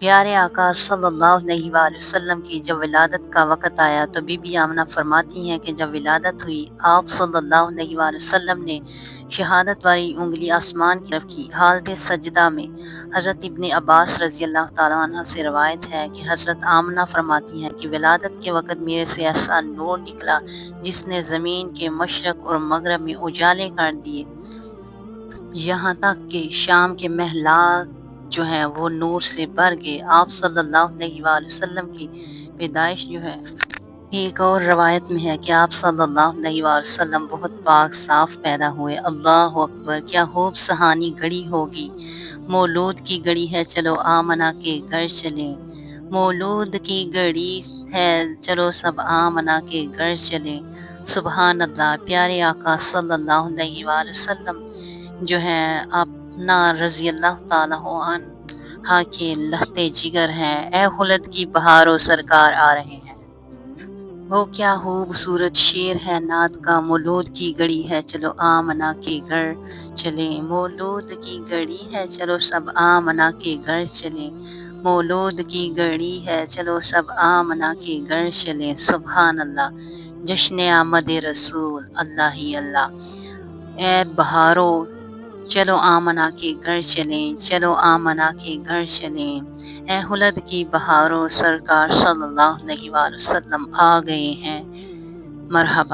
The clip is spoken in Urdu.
پیارے آقا صلی اللہ علیہ وآلہ وسلم کی جب ولادت کا وقت آیا تو بی بی آمنہ فرماتی ہیں کہ جب ولادت ہوئی آپ صلی اللہ علیہ وآلہ وسلم نے شہادت والی انگلی آسمان کی طرف کی حالت سجدہ میں۔ حضرت ابن عباس رضی اللہ تعالیٰ عنہ سے روایت ہے کہ حضرت آمنہ فرماتی ہیں کہ ولادت کے وقت میرے سے ایسا نور نکلا جس نے زمین کے مشرق اور مغرب میں اجالے کر دیے، یہاں تک کہ شام کے محلات جو ہیں وہ نور سے بھر گئے۔ آپ صلی اللہ علیہ وآلہ وسلم کی پیدائش جو ہے، ایک اور روایت میں ہے کہ آپ صلی اللہ علیہ وآلہ وسلم بہت پاک صاف پیدا ہوئے۔ اللہ اکبر، کیا خوب سہانی گھڑی ہوگی، مولود کی گھڑی ہے، چلو آمنہ کے گھر چلیں، مولود کی گھڑی ہے، چلو سب آمنہ کے گھر چلیں۔ سبحان اللہ۔ پیارے آقا صلی اللہ علیہ وآلہ وسلم جو ہے اپنا رضی اللہ تعالیٰ عنہ کے لہتے جگر ہیں۔ اے خلد کی بہاروں سرکار آ رہے ہیں، وہ کیا خوبصورت شعر ہے نعت کا، مولود کی گھڑی ہے، چلو آمنہ کے گھر چلیں، مولود کی گھڑی ہے، چلو سب آمنہ کے گھر چلیں، مولود کی گھڑی ہے، چلو سب آمنہ کے گھر چلیں۔ سبحان اللہ۔ جشن آمد رسول، اللہ ہی اللہ۔ اے بہاروں، چلو آمنہ کے گھر چلیں، چلو آمنہ کے گھر چلیں، اے خلد کی بہاروں سرکار صلی اللہ علیہ وآلہ وسلم آ گئے ہیں، مرحبا۔